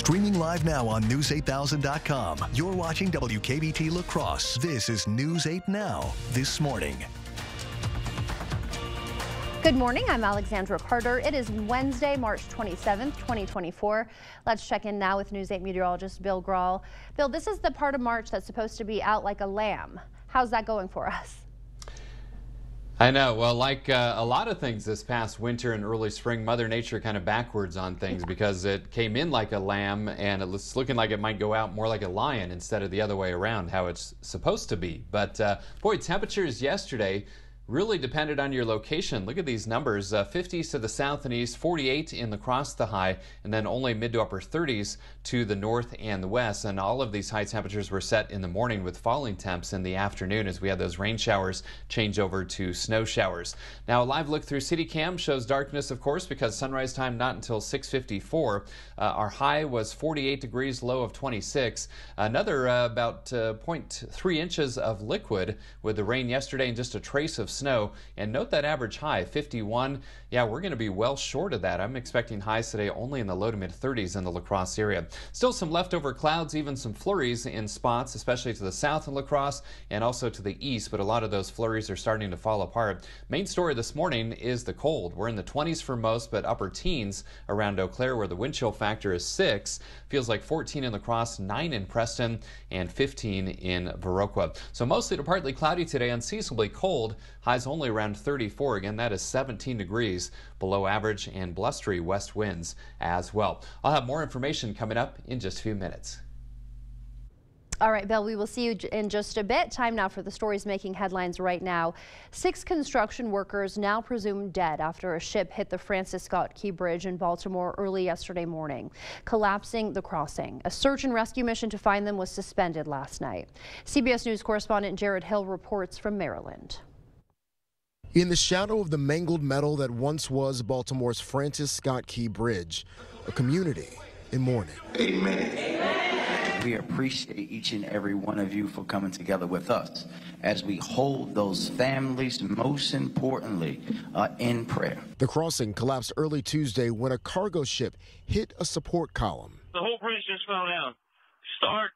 Streaming live now on News8000.com. You're watching WKBT La Crosse. This is News 8 Now. This morning. Good morning, I'm Alexandra Carter. It is Wednesday, March 27th, 2024. Let's check in now with News 8 meteorologist Bill Grahl. Bill, this is the part of March that's supposed to be out like a lamb. How's that going for us? I know. Well, like a lot of things this past winter and early spring, Mother Nature kind of backwards on things because it came in like a lamb and it's looking like it might go out more like a lion instead of the other way around, how it's supposed to be. But boy, temperatures yesterday really depended on your location. Look at these numbers, 50s to the south and east, 48 in La Crosse the high, and then only mid to upper 30s to the north and the west. And all of these high temperatures were set in the morning with falling temps in the afternoon as we had those rain showers change over to snow showers. Now a live look through CityCam shows darkness, of course, because sunrise time not until 6:54. Our high was 48 degrees, low of 26. Another about 0.3 inches of liquid with the rain yesterday and just a trace of snow. And note that average high, 51. Yeah, we're going to be well short of that. I'm expecting highs today only in the low to mid 30s in the La Crosse area. Still some leftover clouds, even some flurries in spots, especially to the south in La Crosse and also to the east, but a lot of those flurries are starting to fall apart. Main story this morning is the cold. We're in the 20s for most, but upper teens around Eau Claire where the wind chill factor is 6. Feels like 14 in La Crosse, 9 in Preston, and 15 in Viroqua. So mostly to partly cloudy today, unseasonably cold. Highs only around 34. Again, that is 17 degrees below average and blustery west winds as well. I'll have more information coming up in just a few minutes. All right, Bill, we will see you in just a bit. Time now for the stories making headlines right now. 6 construction workers now presumed dead after a ship hit the Francis Scott Key Bridge in Baltimore early yesterday morning, collapsing the crossing. A search and rescue mission to find them was suspended last night. CBS News correspondent Jared Hill reports from Maryland. In the shadow of the mangled metal that once was Baltimore's Francis Scott Key Bridge, a community in mourning. Amen. We appreciate each and every one of you for coming together with us as we hold those families, most importantly, in prayer. The crossing collapsed early Tuesday when a cargo ship hit a support column. The whole bridge just fell down. Start,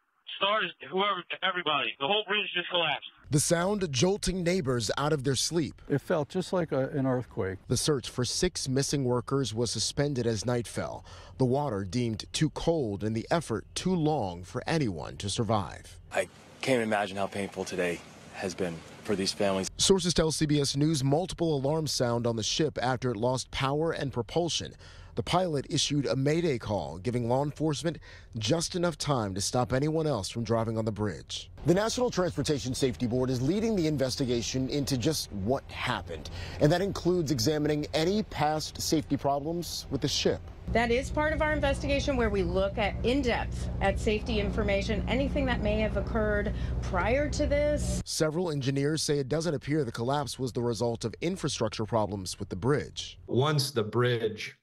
whoever, everybody. The whole bridge just collapsed. The sound jolting neighbors out of their sleep. It felt just like an earthquake. The search for 6 missing workers was suspended as night fell. The water deemed too cold and the effort too long for anyone to survive. I can't imagine how painful today has been for these families. Sources tell CBS News multiple alarms sound on the ship after it lost power and propulsion. The pilot issued a mayday call, giving law enforcement just enough time to stop anyone else from driving on the bridge. The National Transportation Safety Board is leading the investigation into just what happened, and that includes examining any past safety problems with the ship. That is part of our investigation where we look at in-depth at safety information, anything that may have occurred prior to this. Several engineers say it doesn't appear the collapse was the result of infrastructure problems with the bridge. Once the bridge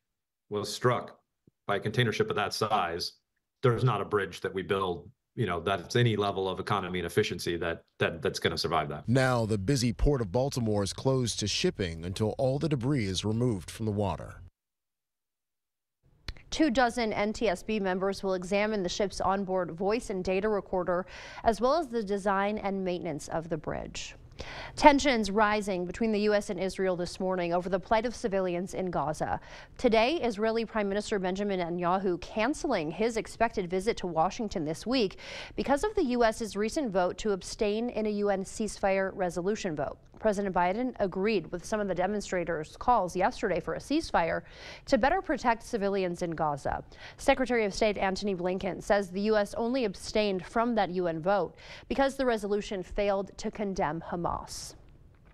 was struck by a container ship of that size, there's not a bridge that we build, that's any level of economy and efficiency that's going to survive that. Now the busy port of Baltimore is closed to shipping until all the debris is removed from the water. 24 NTSB members will examine the ship's onboard voice and data recorder, as well as the design and maintenance of the bridge. Tensions rising between the U.S. and Israel this morning over the plight of civilians in Gaza. Today, Israeli Prime Minister Benjamin Netanyahu canceling his expected visit to Washington this week because of the U.S.'s recent vote to abstain in a UN ceasefire resolution vote. President Biden agreed with some of the demonstrators' calls yesterday for a ceasefire to better protect civilians in Gaza. Secretary of State Antony Blinken says the U.S. only abstained from that UN vote because the resolution failed to condemn Hamas.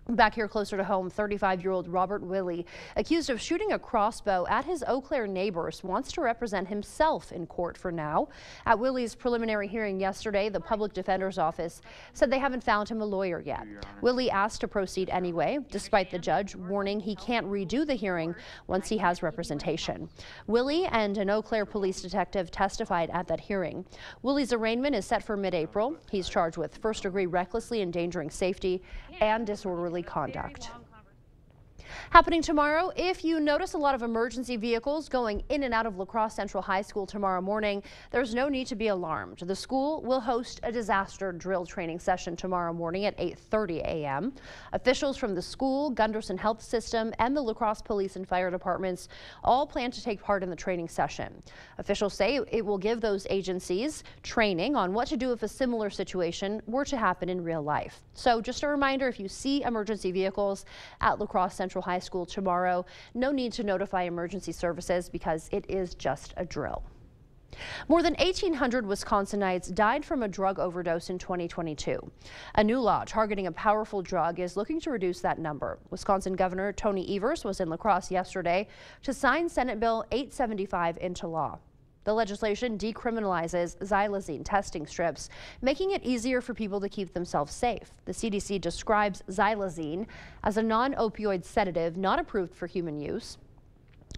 Back here closer to home, 35-year-old Robert Willey, accused of shooting a crossbow at his Eau Claire neighbors, wants to represent himself in court for now. At Willey's preliminary hearing yesterday, the public defender's office said they haven't found him a lawyer yet. Willey asked to proceed anyway, despite the judge warning he can't redo the hearing once he has representation. Willey and an Eau Claire police detective testified at that hearing. Willey's arraignment is set for mid-April. He's charged with first-degree recklessly endangering safety and disorderly conduct. Happening tomorrow, if you notice a lot of emergency vehicles going in and out of La Crosse Central High School tomorrow morning, there's no need to be alarmed. The school will host a disaster drill training session tomorrow morning at 8:30 a.m. Officials from the school, Gunderson Health System, and the La Crosse Police and Fire Departments all plan to take part in the training session. Officials say it will give those agencies training on what to do if a similar situation were to happen in real life. So just a reminder, if you see emergency vehicles at La Crosse Central High School tomorrow, no need to notify emergency services because it is just a drill. More than 1,800 Wisconsinites died from a drug overdose in 2022. A new law targeting a powerful drug is looking to reduce that number. Wisconsin Governor Tony Evers was in La Crosse yesterday to sign Senate Bill 875 into law. The legislation decriminalizes xylazine testing strips, making it easier for people to keep themselves safe. The CDC describes xylazine as a non-opioid sedative not approved for human use.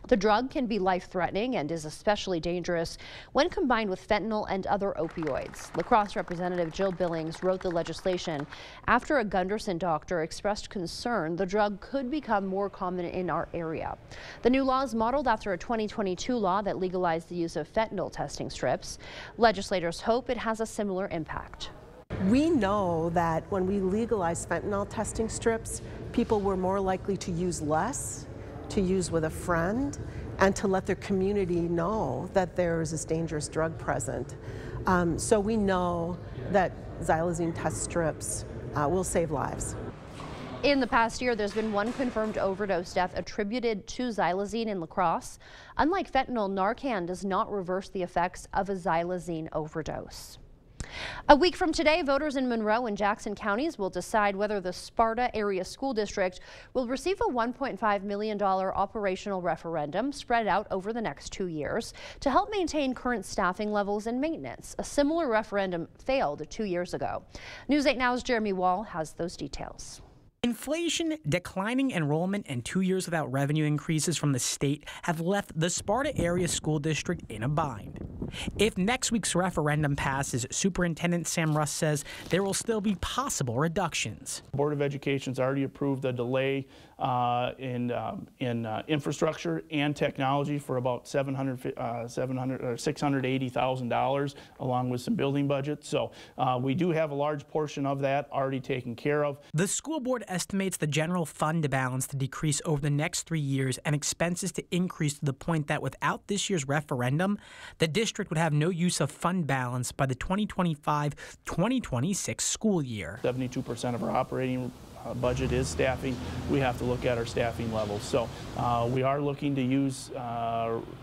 The drug can be life-threatening and is especially dangerous when combined with fentanyl and other opioids. La Crosse Representative Jill Billings wrote the legislation after a Gunderson doctor expressed concern the drug could become more common in our area. The new law is modeled after a 2022 law that legalized the use of fentanyl testing strips. Legislators hope it has a similar impact. We know that when we legalize fentanyl testing strips, people were more likely to use less, to use with a friend, and to let their community know that there is this dangerous drug present. So we know that xylazine test strips will save lives. In the past year, there's been one confirmed overdose death attributed to xylazine in La Crosse. Unlike fentanyl, Narcan does not reverse the effects of a xylazine overdose. A week from today, voters in Monroe and Jackson counties will decide whether the Sparta Area School District will receive a $1.5 million operational referendum spread out over the next 2 years to help maintain current staffing levels and maintenance. A similar referendum failed 2 years ago. News 8 Now's Jeremy Wall has those details. Inflation, declining enrollment, and 2 years without revenue increases from the state have left the Sparta Area School District in a bind. If next week's referendum passes, Superintendent Sam Russ says there will still be possible reductions. The Board of Education's already approved a delay in infrastructure and technology for about $680,000, along with some building budgets. So we do have a large portion of that already taken care of. The school board estimates the general fund balance to decrease over the next 3 years and expenses to increase to the point that without this year's referendum, the district would have no use of fund balance by the 2025-2026 school year. 72% of our operating budget is staffing. We have to look at our staffing levels. So we are looking to use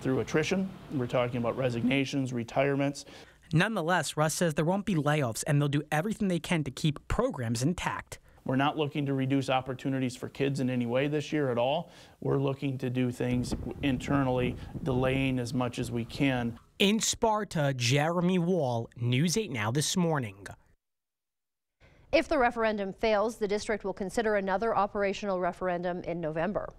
through attrition. We're talking about resignations, retirements. Nonetheless, Russ says there won't be layoffs and they'll do everything they can to keep programs intact. We're not looking to reduce opportunities for kids in any way this year at all. We're looking to do things internally, delaying as much as we can. In Sparta, Jeremy Wall, News 8 Now this morning. If the referendum fails, the district will consider another operational referendum in November.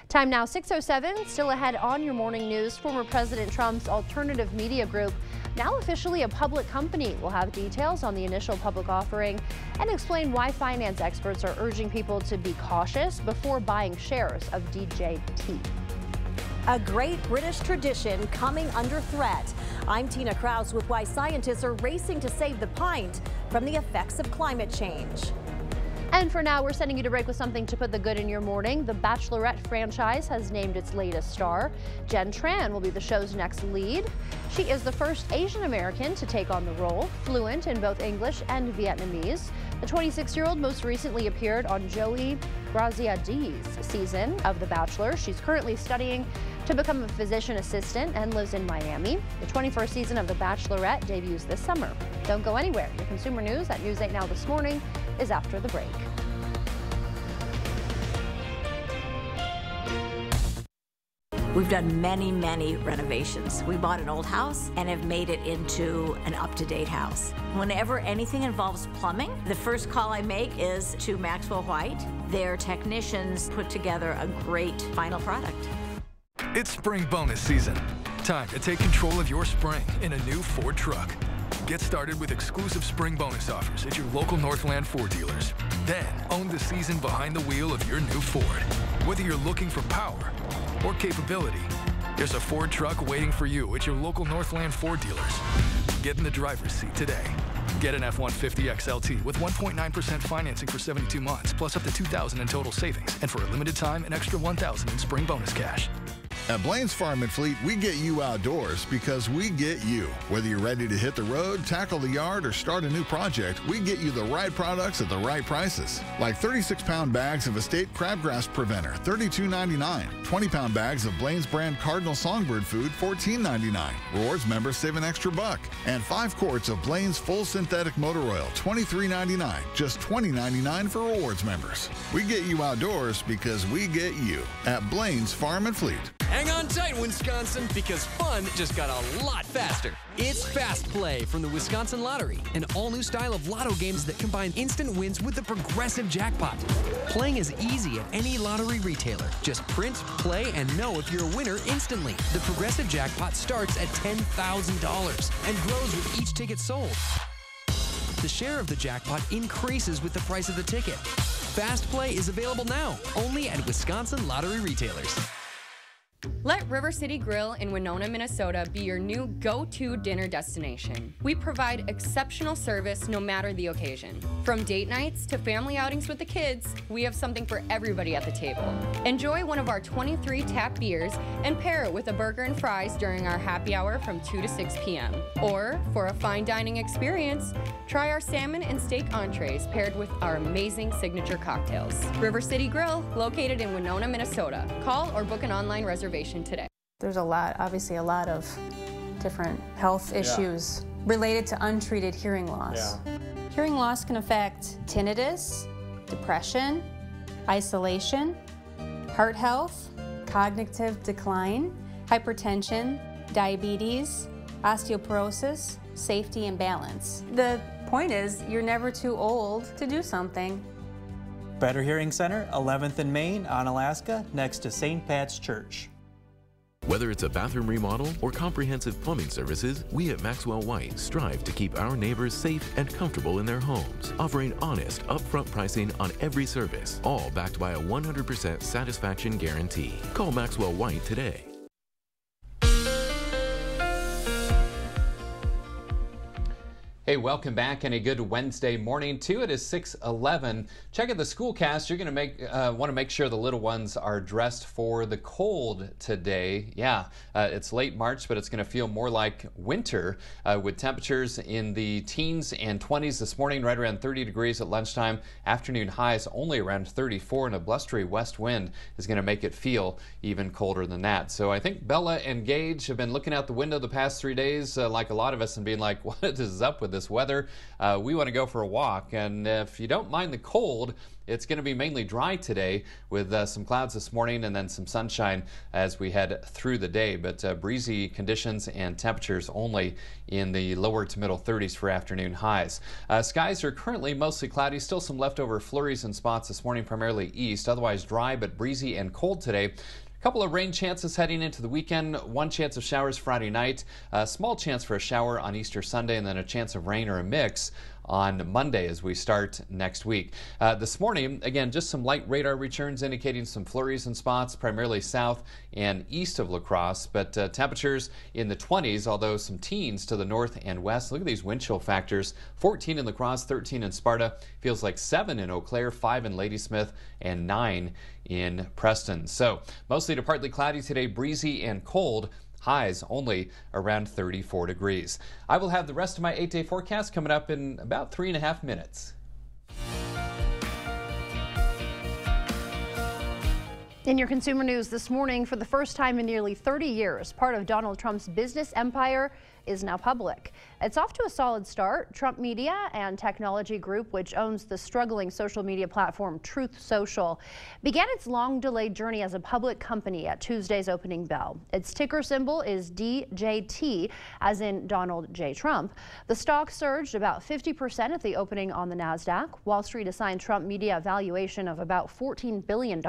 Time now 6:07. Still ahead on your morning news, former President Trump's alternative media group, now officially a public company, will have details on the initial public offering and explain why finance experts are urging people to be cautious before buying shares of DJT. A great British tradition coming under threat. I'm Tina Kraus with why scientists are racing to save the pint from the effects of climate change. And for now, we're sending you to break with something to put the good in your morning. The Bachelorette franchise has named its latest star. Jen Tran will be the show's next lead. She is the first Asian American to take on the role, fluent in both English and Vietnamese. The 26-year-old most recently appeared on Joey Graziadei's season of The Bachelor. She's currently studying to become a physician assistant and lives in Miami. The 21st season of The Bachelorette debuts this summer. Don't go anywhere. Your consumer news at News 8 Now this morning is after the break. We've done many renovations. We bought an old house and have made it into an up-to-date house. Whenever anything involves plumbing, the first call I make is to Maxwell White. Their technicians put together a great final product. It's spring bonus season. Time to take control of your spring in a new Ford truck. Get started with exclusive spring bonus offers at your local Northland Ford dealers. Then, own the season behind the wheel of your new Ford. Whether you're looking for power or capability, there's a Ford truck waiting for you at your local Northland Ford dealers. Get in the driver's seat today. Get an F-150 XLT with 1.9% financing for 72 months, plus up to $2,000 in total savings, and for a limited time, an extra $1,000 in spring bonus cash. At Blaine's Farm and Fleet, we get you outdoors because we get you. Whether you're ready to hit the road, tackle the yard, or start a new project, we get you the right products at the right prices. Like 36-pound bags of Estate Crabgrass Preventer, $32.99. 20-pound bags of Blaine's brand Cardinal Songbird food, $14.99. Rewards members save an extra $1. And 5 quarts of Blaine's full synthetic motor oil, $23.99. Just $20.99 for rewards members. We get you outdoors because we get you at Blaine's Farm and Fleet. Hang on tight, Wisconsin, because fun just got a lot faster. It's Fast Play from the Wisconsin Lottery, an all-new style of lotto games that combine instant wins with the progressive jackpot. Playing is easy at any lottery retailer. Just print, play, and know if you're a winner instantly. The progressive jackpot starts at $10,000 and grows with each ticket sold. The share of the jackpot increases with the price of the ticket. Fast Play is available now, only at Wisconsin Lottery retailers. Let River City Grill in Winona, Minnesota be your new go-to dinner destination. We provide exceptional service no matter the occasion. From date nights to family outings with the kids, we have something for everybody at the table. Enjoy one of our 23 tap beers and pair it with a burger and fries during our happy hour from 2 to 6 p.m. Or, for a fine dining experience, try our salmon and steak entrees paired with our amazing signature cocktails. River City Grill, located in Winona, Minnesota. Call or book an online reservation today. There's obviously a lot of different health issues related to untreated hearing loss. Hearing loss can affect tinnitus, depression, isolation, heart health, cognitive decline, hypertension, diabetes, osteoporosis, safety and balance. The point is, you're never too old to do something. Better Hearing Center, 11th and Main, Onalaska, next to St. Pat's Church. Whether it's a bathroom remodel or comprehensive plumbing services, we at Maxwell White strive to keep our neighbors safe and comfortable in their homes, offering honest, upfront pricing on every service, all backed by a 100% satisfaction guarantee. Call Maxwell White today. Hey, welcome back and a good Wednesday morning to it is 6:11. Check out the Schoolcast. You're going to want to make sure the little ones are dressed for the cold today. Yeah, it's late March, but it's going to feel more like winter with temperatures in the teens and 20s this morning, right around 30 degrees at lunchtime. Afternoon highs only around 34, and a blustery west wind is going to make it feel even colder than that. So I think Bella and Gage have been looking out the window the past 3 days, like a lot of us, and being like, what is up with this weather? We want to go for a walk, and if you don't mind the cold, it's going to be mainly dry today with some clouds this morning and then some sunshine as we head through the day, but breezy conditions and temperatures only in the lower to middle 30s for afternoon highs. Skies are currently mostly cloudy, still some leftover flurries and spots this morning, primarily east, otherwise dry but breezy and cold today. A couple of rain chances heading into the weekend. One chance of showers Friday night, a small chance for a shower on Easter Sunday, and then a chance of rain or a mix on Monday as we start next week. This morning, again, just some light radar returns indicating some flurries and spots, primarily south and east of La Crosse, but temperatures in the 20s, although some teens to the north and west. Look at these wind chill factors. 14 in La Crosse, 13 in Sparta. Feels like 7 in Eau Claire, 5 in Ladysmith, and 9 in Preston. So mostly to partly cloudy today, breezy and cold. Highs only around 34 degrees. I will have the rest of my 8-day forecast coming up in about 3.5 minutes. In your consumer news this morning, for the first time in nearly 30 years, part of Donald Trump's business empire is now public. It's off to a solid start. Trump Media and Technology Group, which owns the struggling social media platform Truth Social, began its long-delayed journey as a public company at Tuesday's opening bell. Its ticker symbol is DJT, as in Donald J. Trump. The stock surged about 50% at the opening on the NASDAQ. Wall Street assigned Trump Media a valuation of about $14 billion.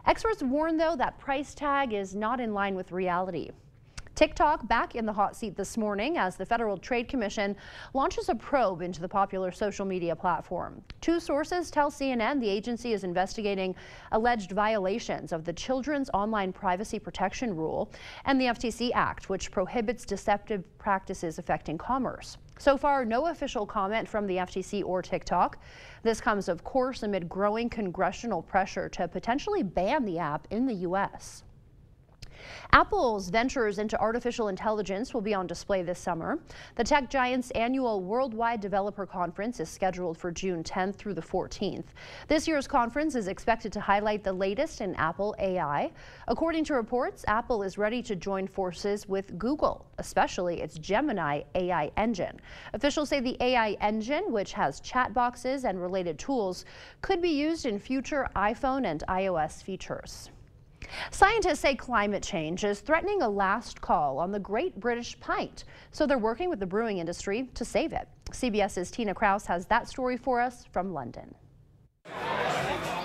Experts warn, though, that price tag is not in line with reality. TikTok back in the hot seat this morning as the Federal Trade Commission launches a probe into the popular social media platform. Two sources tell CNN the agency is investigating alleged violations of the Children's Online Privacy Protection Rule and the FTC Act, which prohibits deceptive practices affecting commerce. So far, no official comment from the FTC or TikTok. This comes, of course, amid growing congressional pressure to potentially ban the app in the U.S. Apple's ventures into artificial intelligence will be on display this summer. The tech giant's annual Worldwide Developer Conference is scheduled for June 10th through the 14th. This year's conference is expected to highlight the latest in Apple AI. According to reports, Apple is ready to join forces with Google, especially its Gemini AI engine. Officials say the AI engine, which has chat boxes and related tools, could be used in future iPhone and iOS features. Scientists say climate change is threatening a last call on the Great British Pint, so they're working with the brewing industry to save it. CBS's Tina Kraus has that story for us from London.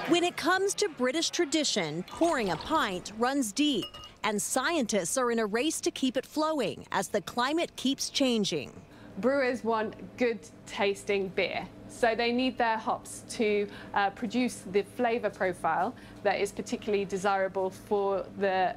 When it comes to British tradition, pouring a pint runs deep, and scientists are in a race to keep it flowing as the climate keeps changing. Brewers want good tasting beer, so they need their hops to produce the flavor profile that is particularly desirable for the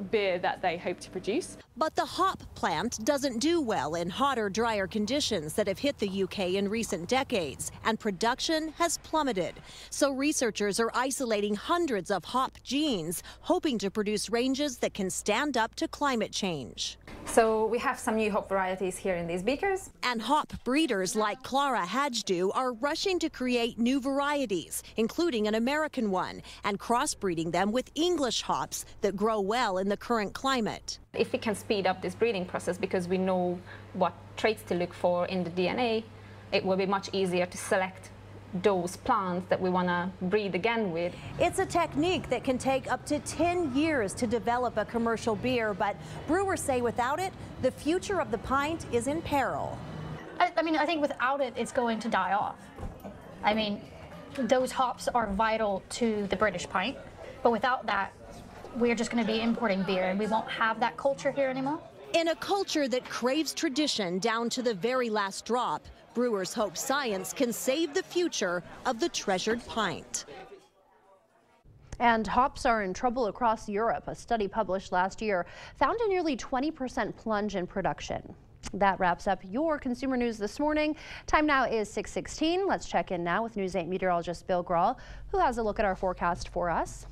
beer that they hope to produce. But the hop plant doesn't do well in hotter, drier conditions that have hit the UK in recent decades, and production has plummeted. So researchers are isolating hundreds of hop genes, hoping to produce ranges that can stand up to climate change. So we have some new hop varieties here in these beakers. And hop breeders like Clara Hadjdu are rushing to create new varieties, including an American one, and crossbreeding them with English hops that grow well in the current climate. If we can speed up this breeding process because we know what traits to look for in the DNA, it will be much easier to select those plants that we want to breed again with. It's a technique that can take up to 10 years to develop a commercial beer, but brewers say without it, the future of the pint is in peril. I think without it, it's going to die off. I mean, those hops are vital to the British pint, but without that, we're just going to be importing beer and we won't have that culture here anymore. In a culture that craves tradition down to the very last drop, brewers hope science can save the future of the treasured pint. And hops are in trouble across Europe. A study published last year found a nearly 20% plunge in production. That wraps up your consumer news this morning. Time now is 6:16. Let's check in now with News 8 meteorologist Bill Grahl, who has a look at our forecast for us.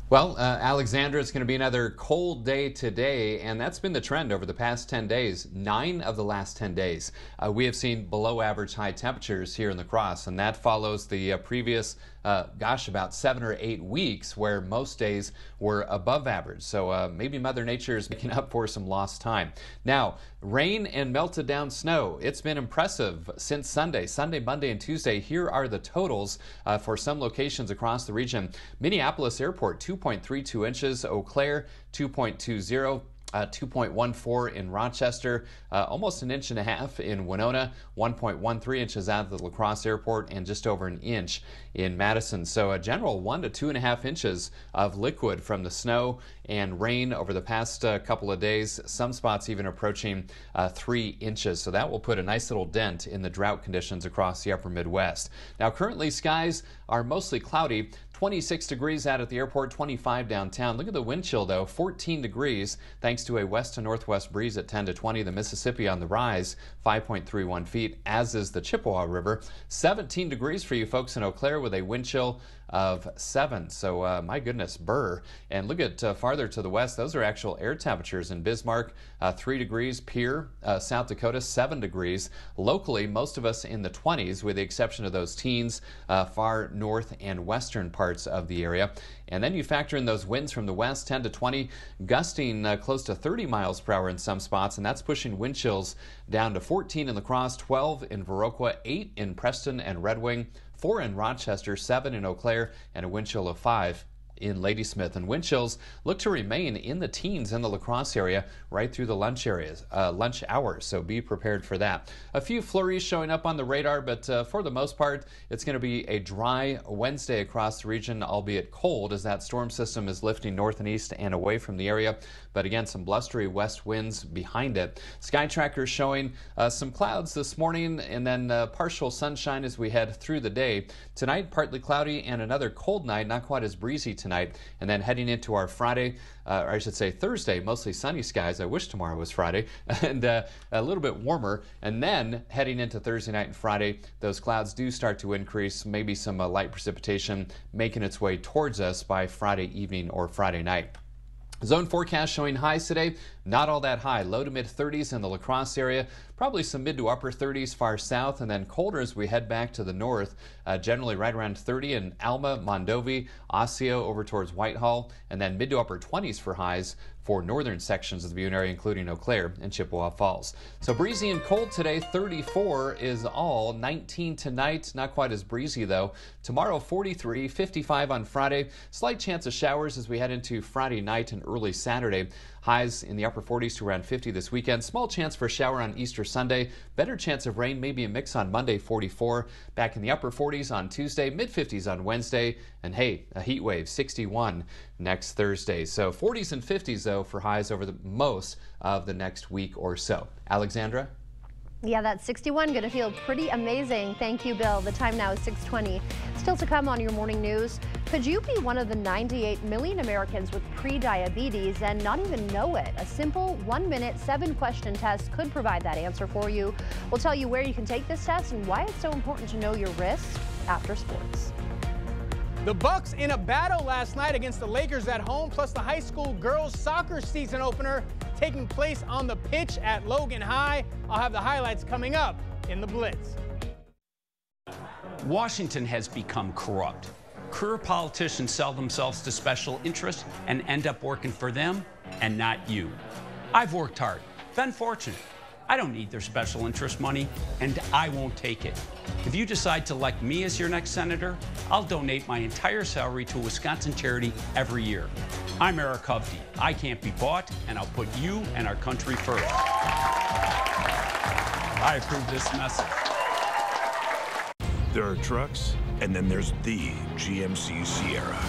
Well, Alexandra, it's going to be another cold day today, and that's been the trend over the past 10 days. 9 of the last 10 days, we have seen below average high temperatures here in La Crosse, and that follows the previous, about 7 or 8 weeks where most days were above average. So maybe Mother Nature is making up for some lost time. Now, rain and melted down snow. It's been impressive since Sunday, Monday, and Tuesday. Here are the totals for some locations across the region. Minneapolis Airport, 2.32 inches. Eau Claire, 2.20. 2.14 in Rochester, almost an inch and a half in Winona, 1.13 inches out of the La Crosse Airport, and just over an inch in Madison. So a general 1 to 2.5 inches of liquid from the snow and rain over the past couple of days. Some spots even approaching 3 inches. So that will put a nice little dent in the drought conditions across the upper Midwest. Now currently skies are mostly cloudy. 26 degrees out at the airport, 25 downtown. Look at the wind chill, though, 14 degrees, thanks to a west to northwest breeze at 10 to 20. The Mississippi on the rise, 5.31 feet, as is the Chippewa River. 17 degrees for you folks in Eau Claire with a wind chill of 7. So, my goodness, Burr. And look at farther to the west, those are actual air temperatures in Bismarck, 3 degrees. Pierre, South Dakota, 7 degrees. Locally, most of us in the 20s, with the exception of those teens far north and western parts of the area. And then you factor in those winds from the west, 10 to 20, gusting close to 30 miles per hour in some spots, and that's pushing wind chills down to 14 in La Crosse, 12 in Viroqua, 8 in Preston and Red Wing, 4 in Rochester, 7 in Eau Claire, and a wind chill of 5 in Ladysmith, and wind chills look to remain in the teens in the La Crosse area right through the lunch hours, so be prepared for that. A few flurries showing up on the radar, but for the most part, it's going to be a dry Wednesday across the region, albeit cold as that storm system is lifting north and east and away from the area. But again, some blustery west winds behind it. Sky Tracker showing some clouds this morning and then partial sunshine as we head through the day. Tonight, partly cloudy and another cold night, not quite as breezy tonight. And then heading into our Friday, or I should say Thursday, mostly sunny skies. I wish tomorrow was Friday, and a little bit warmer. And then heading into Thursday night and Friday, those clouds do start to increase, maybe some light precipitation making its way towards us by Friday evening or Friday night. Zone forecast showing highs today, not all that high, low to mid 30s in the La Crosse area, probably some mid to upper 30s far south, and then colder as we head back to the north, generally right around 30 in Alma, Mondovi, Osseo over towards Whitehall, and then mid to upper 20s for highs for northern sections of the Boone area, including Eau Claire and Chippewa Falls. So breezy and cold today, 34 is all, 19 tonight, not quite as breezy though. Tomorrow 43, 55 on Friday, slight chance of showers as we head into Friday night and early Saturday. Highs in the upper 40s to around 50 this weekend. Small chance for a shower on Easter Sunday. Better chance of rain, maybe a mix on Monday, 44. Back in the upper 40s on Tuesday, mid 50s on Wednesday. And hey, a heat wave, 61 next Thursday. So 40s and 50s though for highs over the most of the next week or so. Alexandra? Yeah, that 61 going to feel pretty amazing. Thank you, Bill. The time now is 6:20. Still to come on your morning news. Could you be one of the 98 million Americans with pre-diabetes and not even know it? A simple 1-minute, 7-question test could provide that answer for you. We'll tell you where you can take this test and why it's so important to know your risks after sports. The Bucks in a battle last night against the Lakers at home, plus the high school girls soccer season opener taking place on the pitch at Logan High. I'll have the highlights coming up in the Blitz. Washington has become corrupt. Career politicians sell themselves to special interests and end up working for them and not you. I've worked hard, been fortunate. I don't need their special interest money, and I won't take it. If you decide to elect me as your next senator, I'll donate my entire salary to a Wisconsin charity every year. I'm Eric Hovde. I can't be bought, and I'll put you and our country first. I approve this message. There are trucks, and then there's the GMC Sierra.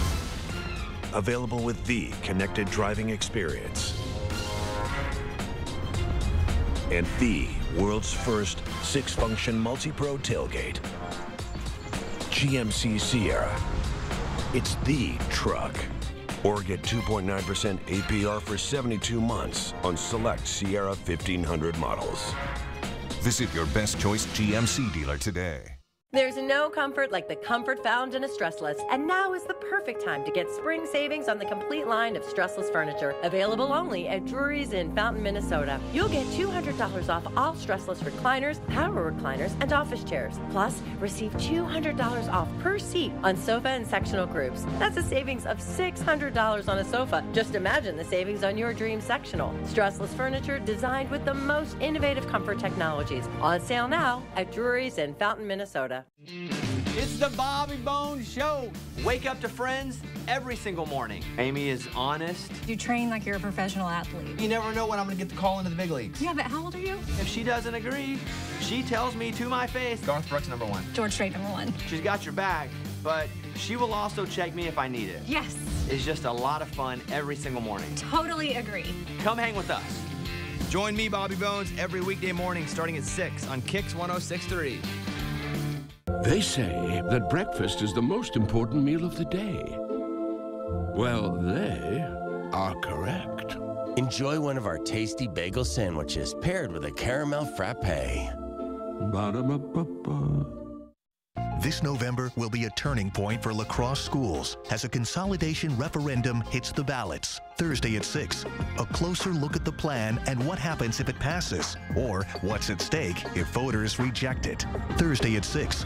Available with the connected driving experience. And the world's first 6-function multi-pro tailgate. GMC Sierra. It's the truck. Or get 2.9% APR for 72 months on select Sierra 1500 models. Visit your best choice GMC dealer today. There's no comfort like the comfort found in a Stressless, and now is the perfect time to get spring savings on the complete line of Stressless furniture, available only at Drury's in Fountain, Minnesota. You'll get $200 off all Stressless recliners, power recliners, and office chairs. Plus, receive $200 off per seat on sofa and sectional groups. That's a savings of $600 on a sofa. Just imagine the savings on your dream sectional. Stressless furniture designed with the most innovative comfort technologies. On sale now at Drury's in Fountain, Minnesota. It's the Bobby Bones Show. Wake up to friends every single morning. Amy is honest. You train like you're a professional athlete. You never know when I'm going to get the call into the big leagues. Yeah, but how old are you? If she doesn't agree, she tells me to my face. Garth Brooks, #1. George Strait, #1. She's got your back, but she will also check me if I need it. Yes. It's just a lot of fun every single morning. Totally agree. Come hang with us. Join me, Bobby Bones, every weekday morning starting at 6 on Kicks 106.3. They say that breakfast is the most important meal of the day. Well, they are correct. Enjoy one of our tasty bagel sandwiches paired with a caramel frappe. Ba-da-ba-ba-ba. This November will be a turning point for La Crosse schools as a consolidation referendum hits the ballots. Thursday at 6. A closer look at the plan and what happens if it passes, or what's at stake if voters reject it. Thursday at 6.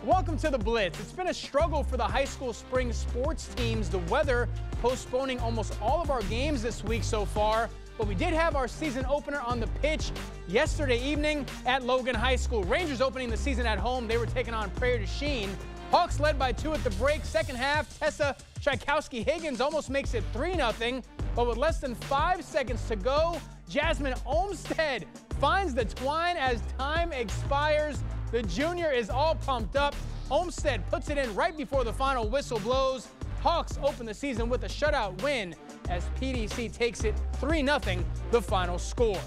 Welcome to the Blitz. It's been a struggle for the high school spring sports teams. The weather postponing almost all of our games this week so far. but we did have our season opener on the pitch yesterday evening at Logan High School. Rangers opening the season at home. They were taking on Prairie du Chien. Hawks led by 2 at the break. Second half, Tessa Tchaikovsky-Higgins almost makes it 3-0, but with less than 5 seconds to go, Jasmine Olmstead finds the twine as time expires. The junior is all pumped up. Olmstead puts it in right before the final whistle blows. Hawks open the season with a shutout win as PDC takes it 3-0, the final score.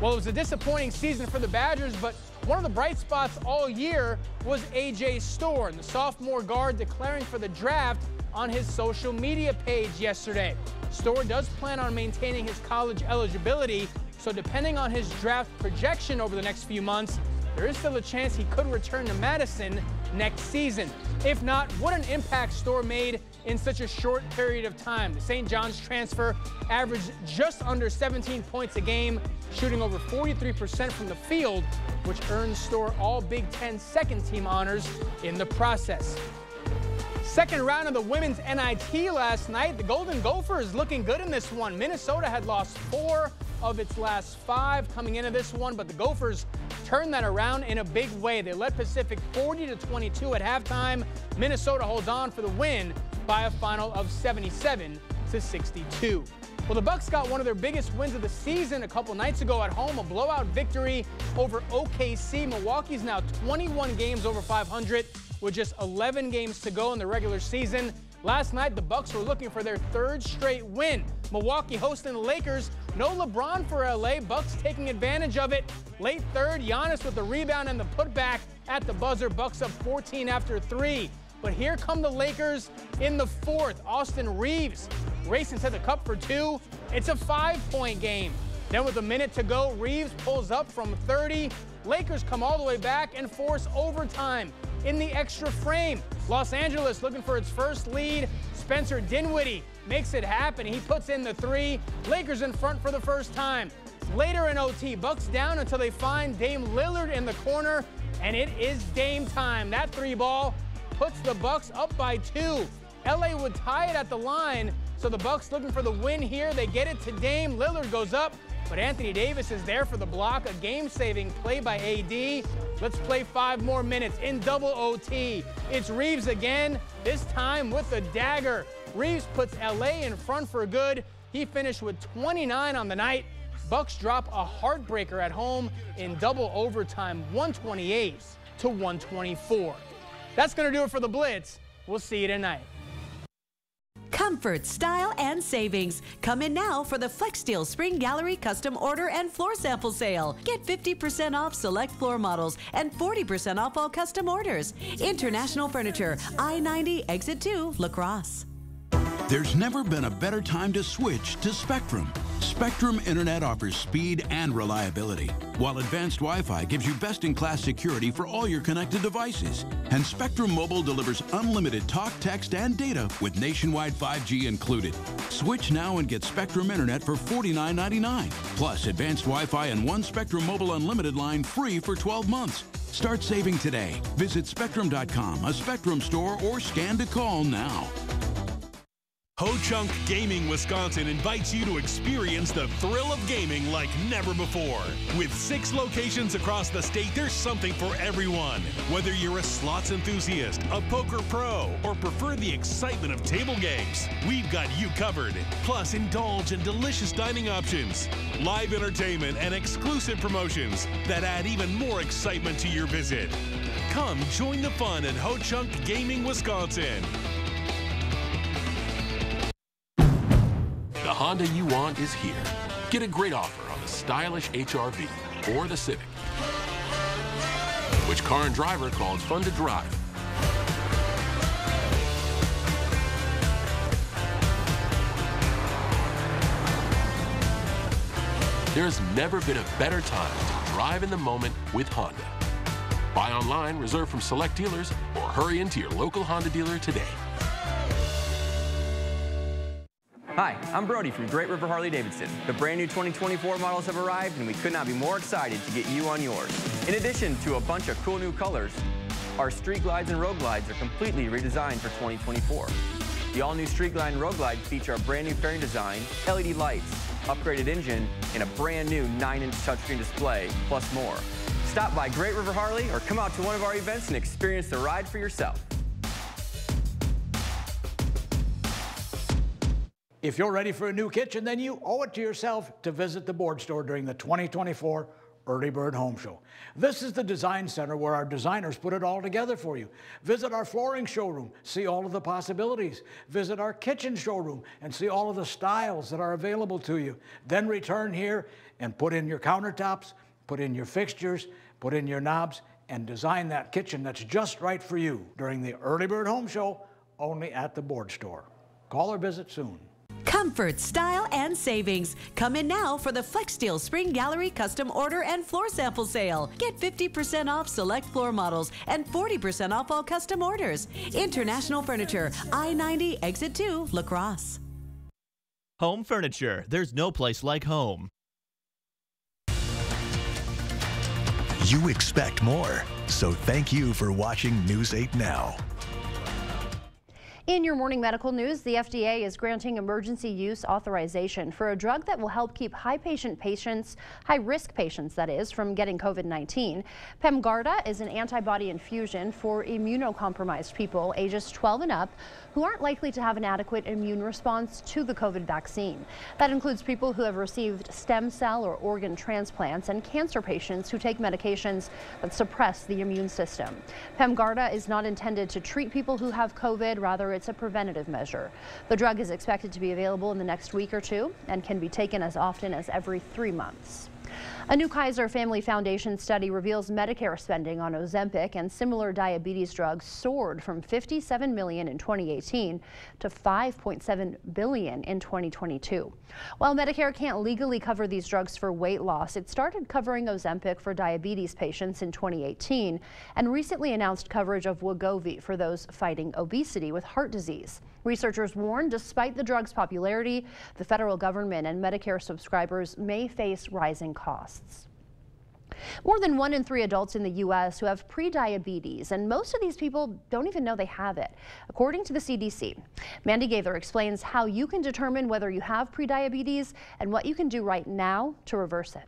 Well, it was a disappointing season for the Badgers, but one of the bright spots all year was A.J. Storr, the sophomore guard declaring for the draft on his social media page yesterday. Storr does plan on maintaining his college eligibility, so depending on his draft projection over the next few months, there is still a chance he could return to Madison next season. If not, what an impact Storr made in such a short period of time. The St. John's transfer averaged just under 17 points a game, shooting over 43% from the field, which earned Storr all Big Ten second team honors in the process. Second round of the women's NIT last night. The Golden Gophers looking good in this one. Minnesota had lost 4 of its last 5 coming into this one, but the Gophers turned that around in a big way. They led Pacific 40-22 at halftime. Minnesota holds on for the win by a final of 77-62. Well, the Bucks got one of their biggest wins of the season a couple nights ago at home, a blowout victory over OKC. Milwaukee's now 21 games over 500 with just 11 games to go in the regular season. Last night, the Bucks were looking for their 3rd straight win. Milwaukee hosting the Lakers. No LeBron for LA. Bucks taking advantage of it. Late third, Giannis with the rebound and the putback at the buzzer. Bucks up 14 after 3. But here come the Lakers in the 4th. Austin Reeves racing to the cup for 2. It's a 5-point game. Then with a minute to go, Reeves pulls up from 30. Lakers come all the way back and force overtime in the extra frame. Los Angeles looking for its first lead. Spencer Dinwiddie makes it happen. He puts in the 3. Lakers in front for the first time. Later in OT, Bucks down until they find Dame Lillard in the corner, and it is Dame time. That 3-ball puts the Bucks up by 2. LA would tie it at the line, so the Bucks looking for the win here. They get it to Dame. Lillard goes up, but Anthony Davis is there for the block. A game-saving play by AD. Let's play 5 more minutes in double OT. It's Reeves again, this time with the dagger. Reeves puts LA in front for good. He finished with 29 on the night. Bucks drop a heartbreaker at home in double overtime, 128-124. That's going to do it for the Blitz. We'll see you tonight. Comfort, style, and savings. Come in now for the FlexSteel Spring Gallery Custom Order and Floor Sample Sale. Get 50% off select floor models and 40% off all custom orders. International Furniture, I-90, Exit 2, La Crosse. There's never been a better time to switch to Spectrum. Spectrum Internet offers speed and reliability, while advanced Wi-Fi gives you best-in-class security for all your connected devices. And Spectrum Mobile delivers unlimited talk, text, and data with nationwide 5G included. Switch now and get Spectrum Internet for $49.99, plus advanced Wi-Fi and 1 Spectrum Mobile Unlimited line free for 12 months. Start saving today. Visit Spectrum.com, a Spectrum store, or scan to call now. Ho-Chunk Gaming Wisconsin invites you to experience the thrill of gaming like never before. With 6 locations across the state, there's something for everyone. Whether you're a slots enthusiast, a poker pro, or prefer the excitement of table games, we've got you covered. Plus, indulge in delicious dining options, live entertainment, and exclusive promotions that add even more excitement to your visit. Come join the fun at Ho-Chunk Gaming Wisconsin. The Honda you want is here. Get a great offer on the stylish HR-V or the Civic. Which car and driver called fun to drive? There's never been a better time to drive in the moment with Honda. Buy online, reserve from select dealers, or hurry into your local Honda dealer today. Hi, I'm Brody from Great River Harley-Davidson. The brand new 2024 models have arrived and we could not be more excited to get you on yours. In addition to a bunch of cool new colors, our Street Glides and Road Glides are completely redesigned for 2024. The all-new Street Glide and Road Glide feature a brand new fairing design, LED lights, upgraded engine, and a brand new 9-inch touchscreen display, plus more. Stop by Great River Harley or come out to one of our events and experience the ride for yourself. If you're ready for a new kitchen, then you owe it to yourself to visit the board store during the 2024 Early Bird Home Show. This is the design center where our designers put it all together for you. Visit our flooring showroom, see all of the possibilities. Visit our kitchen showroom and see all of the styles that are available to you. Then return here and put in your countertops, put in your fixtures, put in your knobs, and design that kitchen that's just right for you during the Early Bird Home Show, only at the board store. Call or visit soon. Comfort, style, and savings. Come in now for the FlexSteel Spring Gallery Custom Order and Floor Sample Sale. Get 50% off select floor models and 40% off all custom orders. International Furniture, I-90, Exit 2, La Crosse. Home furniture. There's no place like home. You expect more, so thank you for watching News 8 Now. In your morning medical news, the FDA is granting emergency use authorization for a drug that will help keep high-risk patients, that is, from getting COVID-19. Pemgarda is an antibody infusion for immunocompromised people ages 12 and up who aren't likely to have an adequate immune response to the COVID vaccine. That includes people who have received stem cell or organ transplants and cancer patients who take medications that suppress the immune system. Pemgarda is not intended to treat people who have COVID, rather it's a preventative measure. The drug is expected to be available in the next week or two and can be taken as often as every 3 months. A new Kaiser Family Foundation study reveals Medicare spending on Ozempic and similar diabetes drugs soared from $57 million in 2018 to $5.7 billion in 2022. While Medicare can't legally cover these drugs for weight loss, it started covering Ozempic for diabetes patients in 2018 and recently announced coverage of Wegovy for those fighting obesity with heart disease. Researchers warn despite the drug's popularity, the federal government and Medicare subscribers may face rising costs. More than 1 in 3 adults in the U.S. who have prediabetes, and most of these people don't even know they have it, according to the CDC. Mandy Gaither explains how you can determine whether you have prediabetes and what you can do right now to reverse it.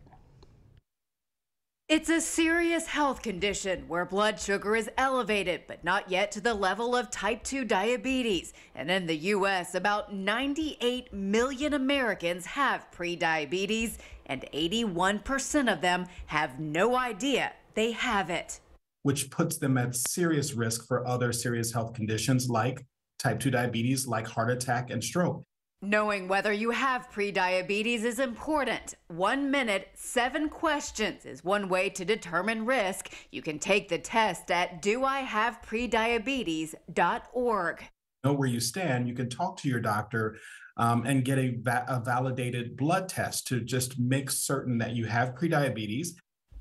It's a serious health condition where blood sugar is elevated, but not yet to the level of type 2 diabetes. And in the U.S., about 98 million Americans have prediabetes, and 81% of them have no idea they have it. Which puts them at serious risk for other serious health conditions like type 2 diabetes, like heart attack and stroke. Knowing whether you have prediabetes is important. 1 minute, 7 questions is one way to determine risk. You can take the test at doihaveprediabetes.org. Know where you stand. You can talk to your doctor and get a validated blood test to just make certain that you have prediabetes.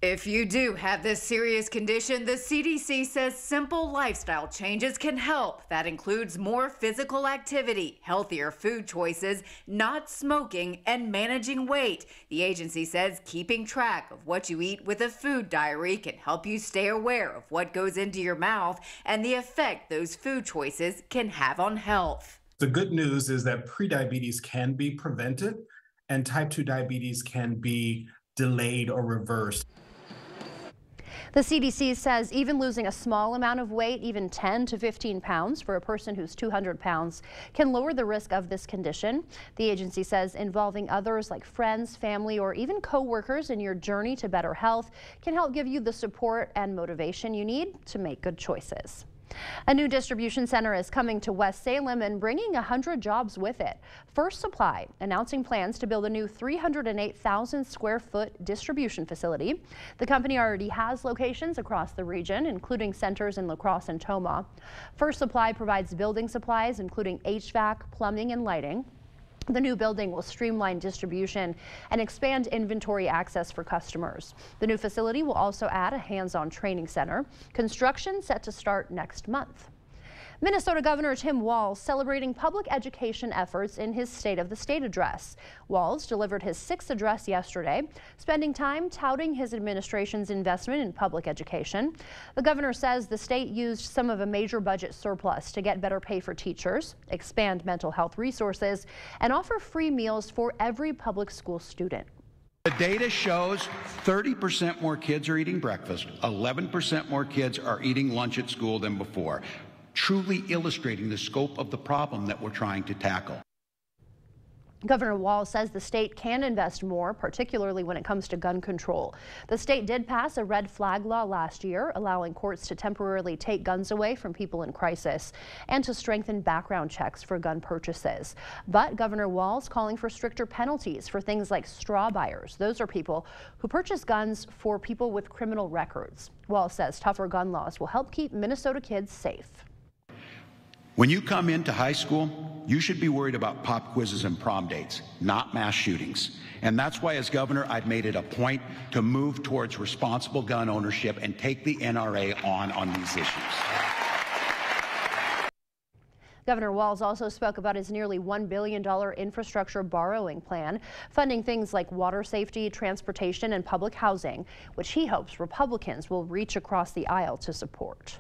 If you do have this serious condition, the CDC says simple lifestyle changes can help. That includes more physical activity, healthier food choices, not smoking, and managing weight. The agency says keeping track of what you eat with a food diary can help you stay aware of what goes into your mouth and the effect those food choices can have on health. The good news is that prediabetes can be prevented and type 2 diabetes can be delayed or reversed. The CDC says even losing a small amount of weight, even 10 to 15 pounds for a person who's 200 pounds, can lower the risk of this condition. The agency says involving others like friends, family, or even co-workers in your journey to better health can help give you the support and motivation you need to make good choices. A new distribution center is coming to West Salem and bringing 100 jobs with it. First Supply announcing plans to build a new 308,000 square foot distribution facility. The company already has locations across the region, including centers in La Crosse and Tomah. First Supply provides building supplies, including HVAC, plumbing, and lighting. The new building will streamline distribution and expand inventory access for customers. The new facility will also add a hands-on training center. Construction set to start next month. Minnesota Governor Tim Walz celebrating public education efforts in his State of the State address. Walz delivered his 6th address yesterday, spending time touting his administration's investment in public education. The governor says the state used some of a major budget surplus to get better pay for teachers, expand mental health resources, and offer free meals for every public school student. The data shows 30% more kids are eating breakfast, 11% more kids are eating lunch at school than before, truly illustrating the scope of the problem that we're trying to tackle. Governor Walz says the state can invest more, particularly when it comes to gun control. The state did pass a red flag law last year, allowing courts to temporarily take guns away from people in crisis and to strengthen background checks for gun purchases. But Governor Walz calling for stricter penalties for things like straw buyers. Those are people who purchase guns for people with criminal records. Walz says tougher gun laws will help keep Minnesota kids safe. When you come into high school, you should be worried about pop quizzes and prom dates, not mass shootings. And that's why, as governor, I've made it a point to move towards responsible gun ownership and take the NRA on these issues. Governor Walz also spoke about his nearly $1 billion infrastructure borrowing plan, funding things like water safety, transportation, and public housing, which he hopes Republicans will reach across the aisle to support.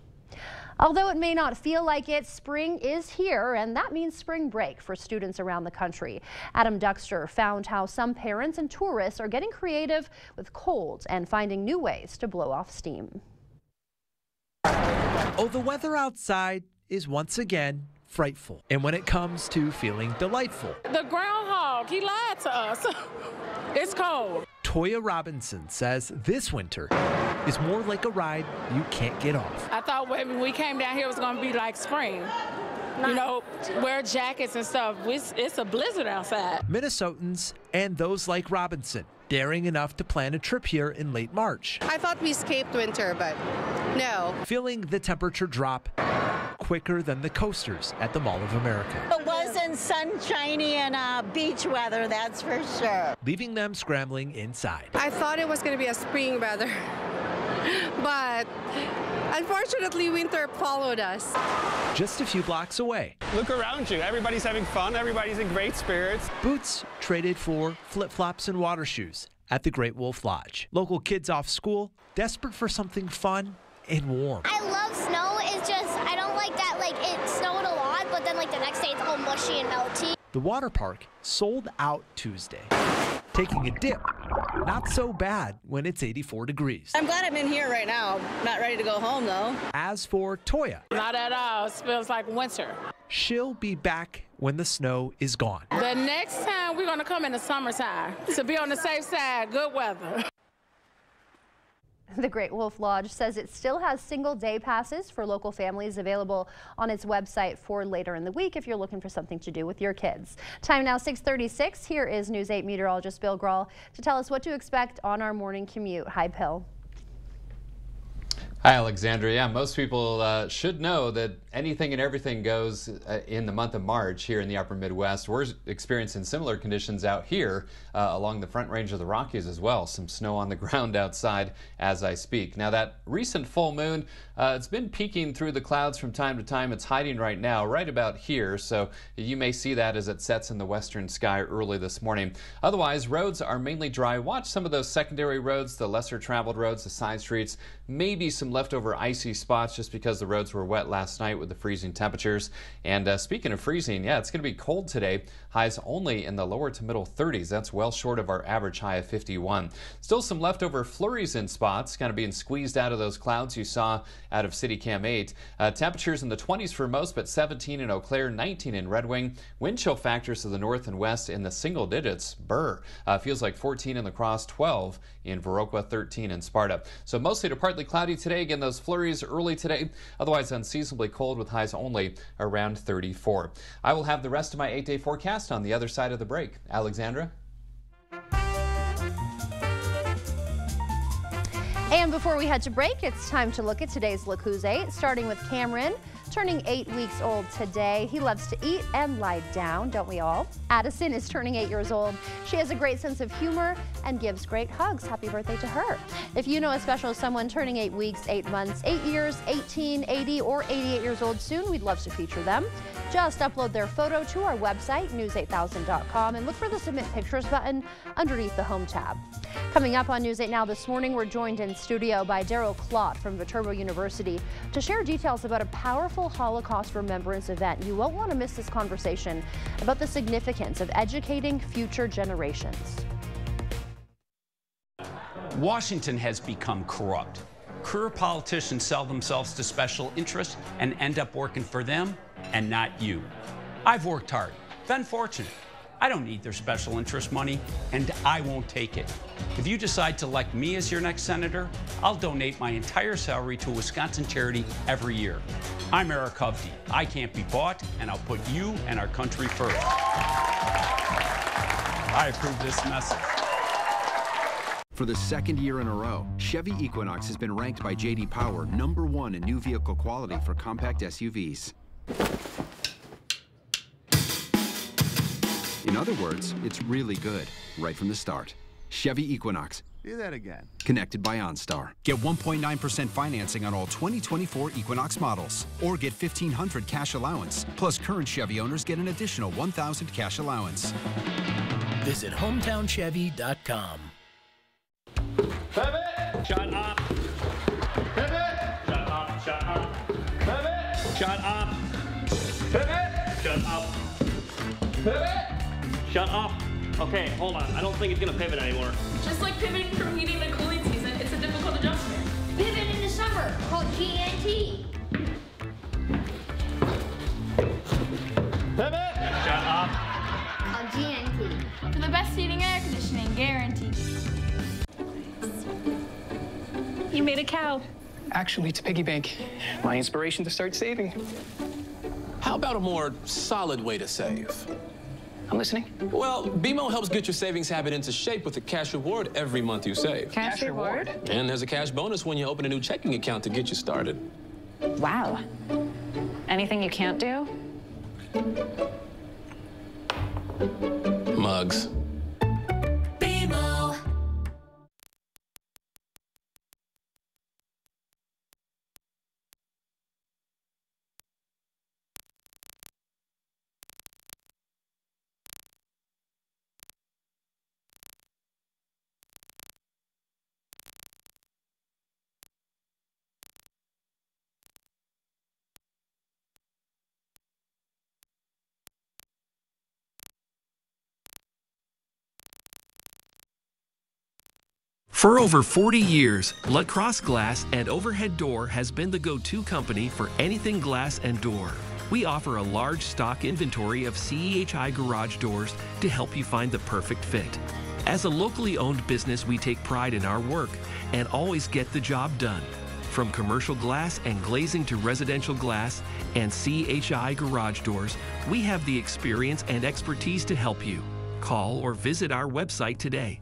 Although it may not feel like it, spring is here, and that means spring break for students around the country. Adam Duxter found how some parents and tourists are getting creative with colds and finding new ways to blow off steam. Oh, the weather outside is once again frightful. And when it comes to feeling delightful, the groundhog, he lied to us. It's cold. Toya Robinson says this winter is more like a ride you can't get off. I thought when we came down here it was going to be like spring. You know, wear jackets and stuff. It's a blizzard outside. Minnesotans and those like Robinson daring enough to plan a trip here in late March. I thought we escaped winter, but no. Feeling the temperature drop quicker than the coasters at the Mall of America. It wasn't sunshiny and beach weather, that's for sure. Leaving them scrambling inside. I thought it was going to be a spring weather, but unfortunately winter followed us. Just a few blocks away. Look around you. Everybody's having fun. Everybody's in great spirits. Boots traded for flip-flops and water shoes at the Great Wolf Lodge. Local kids off school, desperate for something fun and warm. I love snow. It's just, I don't like that, like, it snowed a lot, but then, like, the next day it's all mushy and melty. The water park sold out Tuesday. Taking a dip, not so bad when it's 84 degrees. I'm glad I'm in here right now. Not ready to go home, though. As for Toya, not at all. It feels like winter. She'll be back when the snow is gone. The next time we're going to come in the summertime to be on the safe side, good weather. The Great Wolf Lodge says it still has single-day passes for local families available on its website for later in the week if you're looking for something to do with your kids. Time now 6:36. Here is News 8 meteorologist Bill Grahl to tell us what to expect on our morning commute. Hi, Bill. Hi, Alexandra. Yeah, most people should know that anything and everything goes in the month of March here in the upper Midwest. We're experiencing similar conditions out here along the Front Range of the Rockies as well. Some snow on the ground outside as I speak. Now, that recent full moon, it's been peeking through the clouds from time to time. It's hiding right now, right about here. So you may see that as it sets in the western sky early this morning. Otherwise, roads are mainly dry. Watch some of those secondary roads, the lesser traveled roads, the side streets, maybe some leftover icy spots just because the roads were wet last night with the freezing temperatures. And speaking of freezing, yeah, it's going to be cold today. Highs only in the lower to middle 30s. That's well short of our average high of 51. Still some leftover flurries in spots, kind of being squeezed out of those clouds you saw out of City Cam 8. Temperatures in the 20s for most, but 17 in Eau Claire, 19 in Red Wing. Wind chill factors to the north and west in the single digits. Burr feels like 14 in La Crosse, 12 in Viroqua, 13 in Sparta. So mostly to partly cloudy today. Again, those flurries early today. Otherwise unseasonably cold with highs only around 34. I will have the rest of my 8-day forecast on the other side of the break. Alexandra? And before we head to break, it's time to look at today's Look Who's 8, starting with Cameron. turning 8 weeks old today. He loves to eat and lie down, don't we all? Addison is turning 8 years old. She has a great sense of humor and gives great hugs. Happy birthday to her. If you know a special someone turning 8 weeks, 8 months, 8 years, 18, 80, or 88 years old soon, we'd love to feature them. Just upload their photo to our website, news8000.com, and look for the Submit Pictures button underneath the Home tab. Coming up on News 8 Now this morning, we're joined in studio by Daryl Klott from Viterbo University to share details about a powerful Holocaust remembrance event. You won't want to miss this conversation about the significance of educating future generations. Washington has become corrupt. Career politicians sell themselves to special interests and end up working for them and not you. I've worked hard, been fortunate. I don't need their special interest money, and I won't take it. If you decide to elect me as your next senator, I'll donate my entire salary to a Wisconsin charity every year. I'm Eric Hovde. I can't be bought, and I'll put you and our country first. I approve this message. For the second year in a row, Chevy Equinox has been ranked by J.D. Power #1 in new vehicle quality for compact SUVs. In other words, it's really good, right from the start. Chevy Equinox. Do that again. Connected by OnStar. Get 1.9% financing on all 2024 Equinox models. Or get $1,500 cash allowance. Plus, current Chevy owners get an additional $1,000 cash allowance. Visit hometownchevy.com. Pivot! Shut up! Pivot! Shut up! Shut up! Pivot! Shut up! Pivot! Shut up! Pivot! Shut up! Okay, hold on. I don't think it's gonna pivot anymore. Just like pivoting from heating to cooling season, it's a difficult adjustment. Pivot in the summer, called GNT. Pivot! Shut up! Called GNT. For the best heating and air conditioning, guaranteed. You made a cow. Actually, to piggy bank, my inspiration to start saving. How about a more solid way to save? I'm listening. Well, BMO helps get your savings habit into shape with a cash reward every month you save. Cash reward? And there's a cash bonus when you open a new checking account to get you started. Wow. Anything you can't do? Mugs. BMO. For over 40 years, Lacrosse Glass and Overhead Door has been the go-to company for anything glass and door. We offer a large stock inventory of CEHI garage doors to help you find the perfect fit. As a locally owned business, we take pride in our work and always get the job done. From commercial glass and glazing to residential glass and CEHI garage doors, we have the experience and expertise to help you. Call or visit our website today.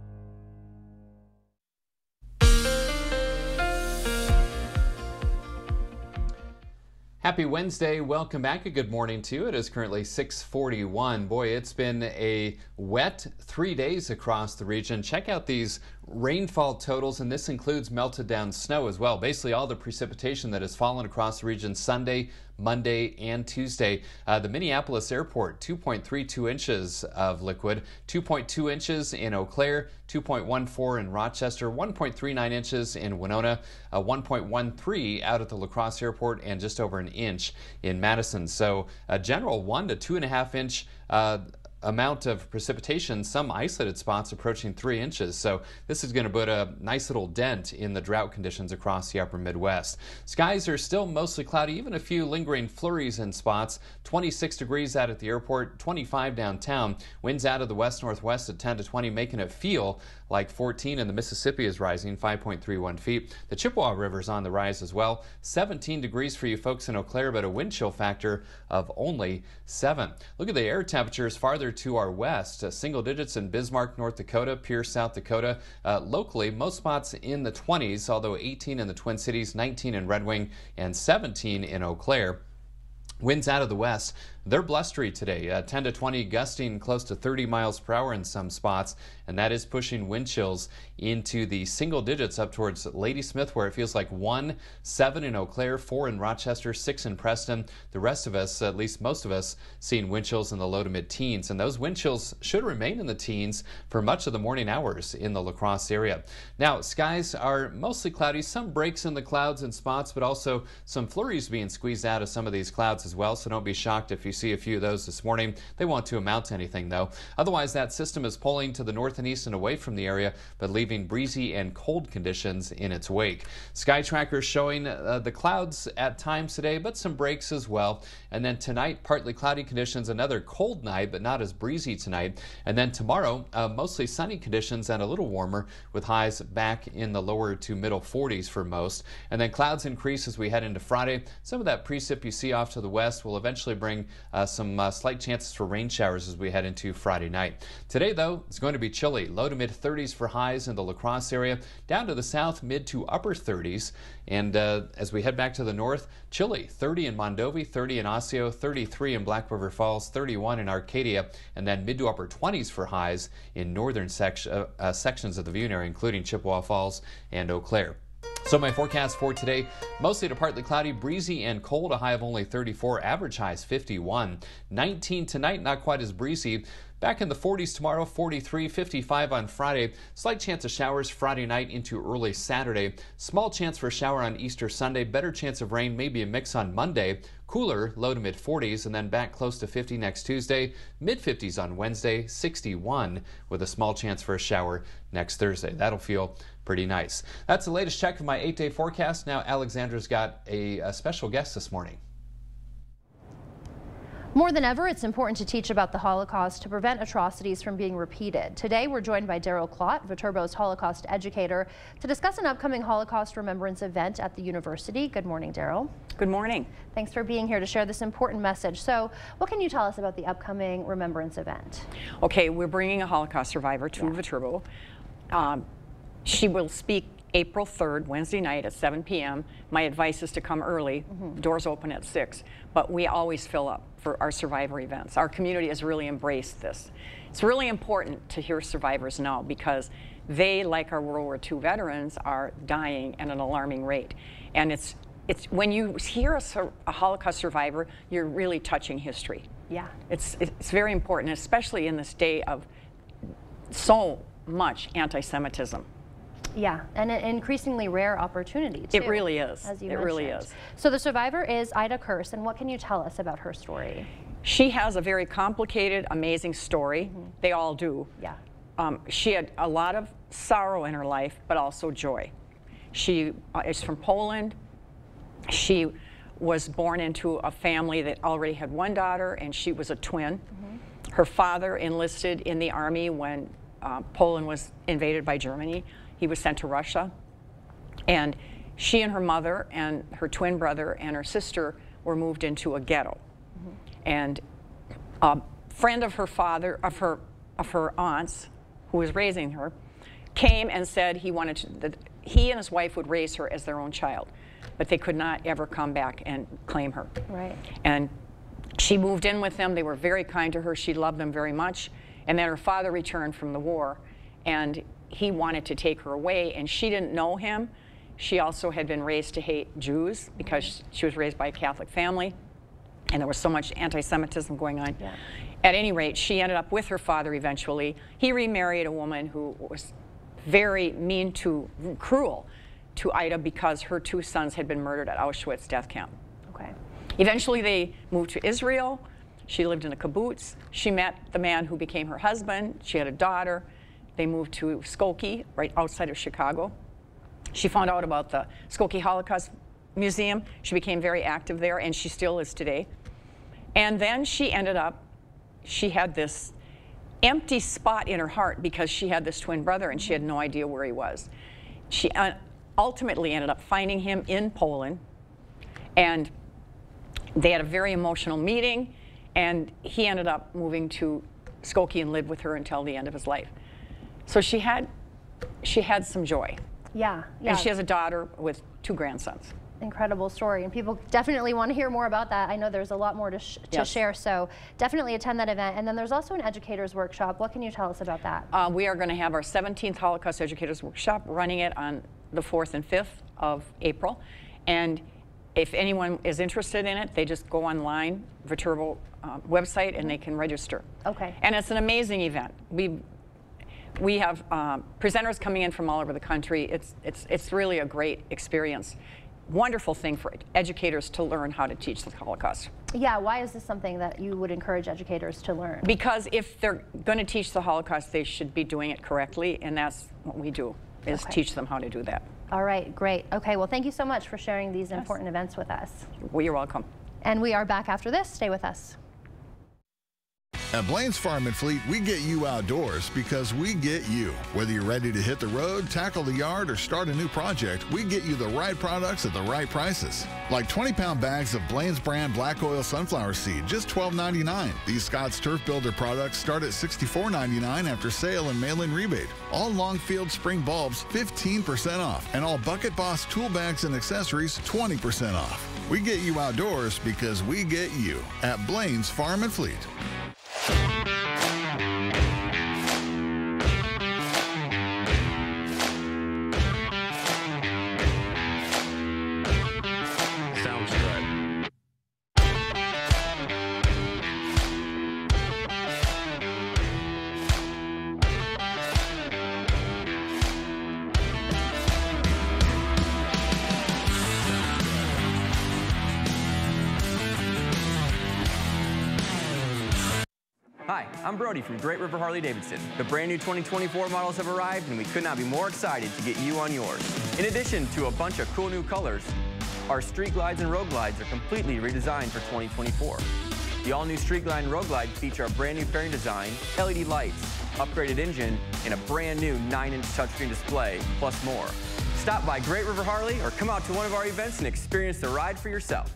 Happy Wednesday. Welcome back. A good morning to you. It is currently 6:41. Boy, it's been a wet 3 days across the region. Check out these rainfall totals, and this includes melted down snow as well. Basically all the precipitation that has fallen across the region Sunday, Monday, and Tuesday. The Minneapolis airport, 2.32 inches of liquid, 2.2 inches in Eau Claire, 2.14 in Rochester, 1.39 inches in Winona, 1.13 out at the La Crosse airport, and just over an inch in Madison. So a general 1 to 2.5 inch amount of precipitation, some isolated spots approaching 3 inches. So this is going to put a nice little dent in the drought conditions across the upper Midwest. Skies are still mostly cloudy, even a few lingering flurries in spots. 26 degrees out at the airport, 25 downtown. Winds out of the west-northwest at 10 to 20, making it feel like 14, and the Mississippi is rising 5.31 feet. The Chippewa River is on the rise as well. 17 degrees for you folks in Eau Claire, but a wind chill factor of only 7. Look at the air temperatures farther to our west. Single digits in Bismarck, North Dakota, Pierce, South Dakota. Locally, most spots in the 20s, although 18 in the Twin Cities, 19 in Red Wing, and 17 in Eau Claire. Winds out of the west. They're blustery today, 10 to 20 gusting close to 30 miles per hour in some spots, and that is pushing wind chills into the single digits up towards Ladysmith, where it feels like 1, 7 in Eau Claire, 4 in Rochester, 6 in Preston. The rest of us, at least most of us, seeing wind chills in the low to mid-teens, and those wind chills should remain in the teens for much of the morning hours in the La Crosse area. Now, skies are mostly cloudy, some breaks in the clouds in spots, but also some flurries being squeezed out of some of these clouds as well, so don't be shocked if you see a few of those this morning. They won't to amount to anything, though. Otherwise, that system is pulling to the north and east and away from the area, but leaving breezy and cold conditions in its wake. Sky trackers showing the clouds at times today, but some breaks as well. And then tonight, partly cloudy conditions, another cold night, but not as breezy tonight. And then tomorrow, mostly sunny conditions and a little warmer, with highs back in the lower to middle 40s for most. And then clouds increase as we head into Friday. Some of that precip you see off to the west will eventually bring some slight chances for rain showers as we head into Friday night. Today, though, it's going to be chilly. Low to mid 30s for highs in the La Crosse area. Down to the south, mid to upper 30s. And as we head back to the north, chilly. 30 in Mondovi, 30 in Osseo, 33 in Black River Falls, 31 in Arcadia, and then mid to upper 20s for highs in northern sections of the viewing area, including Chippewa Falls and Eau Claire. So my forecast for today, mostly to partly cloudy, breezy and cold, a high of only 34, average highs 51. 19 tonight, not quite as breezy. Back in the 40s tomorrow, 43, 55 on Friday. Slight chance of showers Friday night into early Saturday. Small chance for a shower on Easter Sunday. Better chance of rain, maybe a mix on Monday. Cooler, low to mid 40s, and then back close to 50 next Tuesday. Mid 50s on Wednesday, 61 with a small chance for a shower next Thursday. That'll feel pretty nice. That's the latest check of my 8-day forecast. Now Alexandra's got a special guest this morning. More than ever, it's important to teach about the Holocaust to prevent atrocities from being repeated. Today, we're joined by Daryl Klott, Viterbo's Holocaust educator, to discuss an upcoming Holocaust remembrance event at the university. Good morning, Daryl. Good morning. Thanks for being here to share this important message. So, what can you tell us about the upcoming remembrance event? Okay, we're bringing a Holocaust survivor to Viterbo. She will speak April 3rd, Wednesday night at 7 p.m. My advice is to come early. Doors open at 6, but we always fill up for our survivor events. Our community has really embraced this. It's really important to hear survivors now because they, like our World War II veterans, are dying at an alarming rate. And it's when you hear a Holocaust survivor, you're really touching history. Yeah. It's very important, especially in this day of so much anti-Semitism. Yeah, and an increasingly rare opportunity, too. It really is. As you mentioned. Really is. So the survivor is Ida Kurse, and what can you tell us about her story? She has a very complicated, amazing story. They all do. Yeah. She had a lot of sorrow in her life, but also joy. She is from Poland. She was born into a family that already had one daughter, and she was a twin. Her father enlisted in the army when Poland was invaded by Germany. He was sent to Russia, and she and her mother and her twin brother and her sister were moved into a ghetto. And a friend of her father, of her aunts, who was raising her, came and said he wanted that he and his wife would raise her as their own child, but they could not ever come back and claim her. Right. And she moved in with them. They were very kind to her. She loved them very much. And then her father returned from the war, and he wanted to take her away, and she didn't know him. She also had been raised to hate Jews because she was raised by a Catholic family, and there was so much anti-Semitism going on. Yeah. At any rate, she ended up with her father eventually. He remarried a woman who was very mean to, cruel to Ida because her 2 sons had been murdered at Auschwitz death camp. Okay. Eventually they moved to Israel. She lived in a kibbutz. She met the man who became her husband. She had a daughter. They moved to Skokie, right outside of Chicago. She found out about the Skokie Holocaust Museum. She became very active there, and she still is today. And then she ended up, she had this empty spot in her heart because she had this twin brother, and she had no idea where he was. She ultimately ended up finding him in Poland, and they had a very emotional meeting, and he ended up moving to Skokie and lived with her until the end of his life. So she had some joy. Yeah, yeah. And she has a daughter with 2 grandsons. Incredible story, and people definitely want to hear more about that. I know there's a lot more to share, so definitely attend that event. And then there's also an educators workshop. What can you tell us about that? We are going to have our 17th Holocaust Educators Workshop, running it on the 4th and 5th of April. And if anyone is interested in it, they just go online, Viterbo website, and they can register. Okay. And it's an amazing event. We have presenters coming in from all over the country. It's really a great experience. Wonderful thing for educators to learn how to teach the Holocaust. Yeah, why is this something that you would encourage educators to learn? Because if they're going to teach the Holocaust, they should be doing it correctly, and that's what we do, is teach them how to do that. All right, great. Okay, well, thank you so much for sharing these important events with us. Well, you're welcome. And we are back after this. Stay with us. At Blaine's Farm and Fleet, we get you outdoors because we get you. Whether you're ready to hit the road, tackle the yard, or start a new project, we get you the right products at the right prices. Like 20-pound bags of Blaine's brand black oil sunflower seed, just $12.99. These Scott's Turf Builder products start at $64.99 after sale and mail-in rebate. All Longfield spring bulbs, 15% off. And all Bucket Boss tool bags and accessories, 20% off. We get you outdoors because we get you at Blaine's Farm and Fleet. Sounds good. Hi, I'm Brody from Great River Harley-Davidson. The brand new 2024 models have arrived, and we could not be more excited to get you on yours. In addition to a bunch of cool new colors, our Street Glides and Road Glides are completely redesigned for 2024. The all-new Street Glide and Road Glide feature a brand new fairing design, LED lights, upgraded engine, and a brand new 9-inch touchscreen display, plus more. Stop by Great River Harley or come out to one of our events and experience the ride for yourself.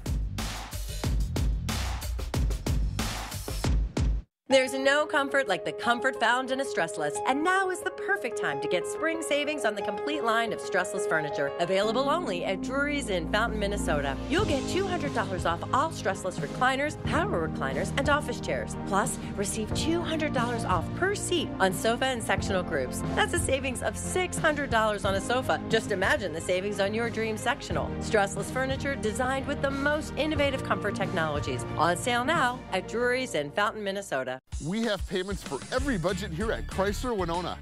There's no comfort like the comfort found in a Stressless, and now is the perfect time to get spring savings on the complete line of Stressless furniture, available only at Drury's in Fountain, Minnesota. You'll get $200 off all Stressless recliners, power recliners, and office chairs. Plus, receive $200 off per seat on sofa and sectional groups. That's a savings of $600 on a sofa. Just imagine the savings on your dream sectional. Stressless furniture designed with the most innovative comfort technologies. On sale now at Drury's in Fountain, Minnesota. We have payments for every budget here at Chrysler Winona.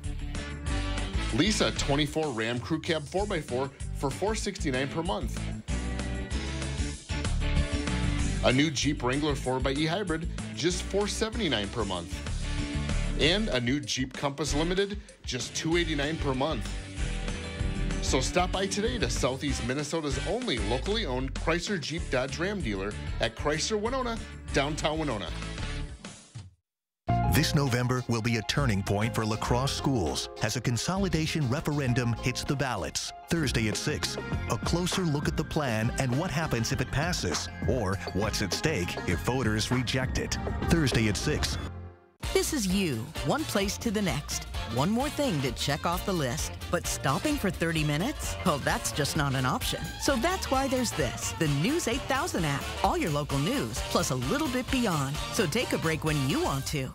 Lease a 24 Ram Crew Cab 4x4 for $469 per month. A new Jeep Wrangler 4xe Hybrid, just $479 per month. And a new Jeep Compass Limited, just $289 per month. So stop by today to Southeast Minnesota's only locally owned Chrysler Jeep Dodge Ram dealer at Chrysler Winona, downtown Winona. This November will be a turning point for La Crosse schools as a consolidation referendum hits the ballots. Thursday at 6, a closer look at the plan and what happens if it passes, or what's at stake if voters reject it. Thursday at 6. This is you, one place to the next. One more thing to check off the list. But stopping for 30 minutes? Well, that's just not an option. So that's why there's this, the News 8000 app. All your local news, plus a little bit beyond. So take a break when you want to.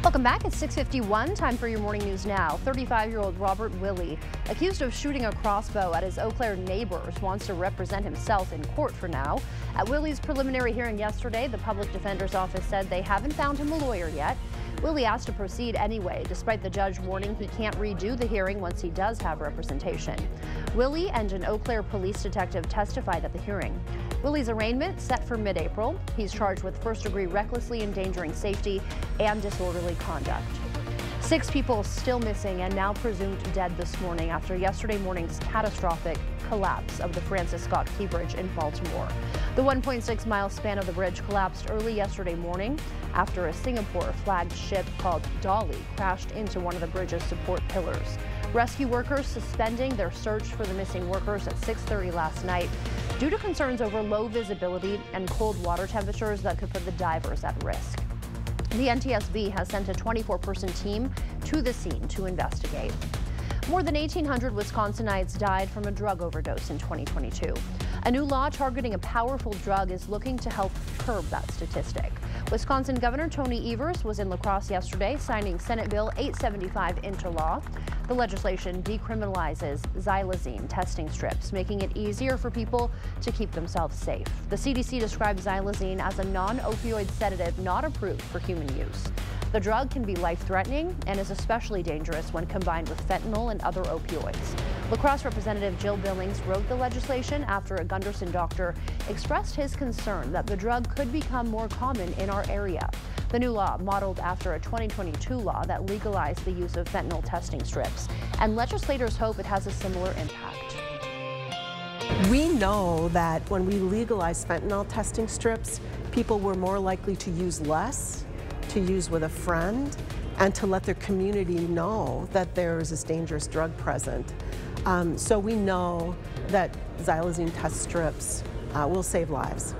Welcome back. It's 6:51. Time for your morning news now. 35-year-old Robert Willey, accused of shooting a crossbow at his Eau Claire neighbors, wants to represent himself in court for now. At Willey's preliminary hearing yesterday, the public defender's office said they haven't found him a lawyer yet. Willey asked to proceed anyway, despite the judge warning he can't redo the hearing once he does have representation. Willey and an Eau Claire police detective testified at the hearing. Willey's arraignment set for mid-April. He's charged with first-degree recklessly endangering safety and disorderly conduct. 6 people still missing and now presumed dead this morning after yesterday morning's catastrophic collapse of the Francis Scott Key Bridge in Baltimore. The 1.6-mile span of the bridge collapsed early yesterday morning after a Singapore-flagged ship called Dolly crashed into one of the bridge's support pillars. Rescue workers suspending their search for the missing workers at 6:30 last night due to concerns over low visibility and cold water temperatures that could put the divers at risk. The NTSB has sent a 24-person team to the scene to investigate. More than 1,800 Wisconsinites died from a drug overdose in 2022. A new law targeting a powerful drug is looking to help curb that statistic. Wisconsin Governor Tony Evers was in La Crosse yesterday, signing Senate Bill 875 into law. The legislation decriminalizes xylazine testing strips, making it easier for people to keep themselves safe. The CDC describes xylazine as a non-opioid sedative not approved for human use. The drug can be life-threatening and is especially dangerous when combined with fentanyl and other opioids. La Crosse Representative Jill Billings wrote the legislation after a Gunderson doctor expressed his concern that the drug could become more common in our area. The new law modeled after a 2022 law that legalized the use of fentanyl testing strips, and legislators hope it has a similar impact. We know that when we legalize fentanyl testing strips, people were more likely to use less, to use with a friend, and to let their community know that there is this dangerous drug present. So we know that xylazine test strips will save lives.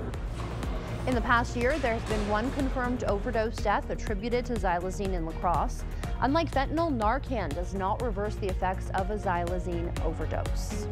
In the past year, there has been one confirmed overdose death attributed to xylazine in La Crosse. Unlike fentanyl, Narcan does not reverse the effects of a xylazine overdose.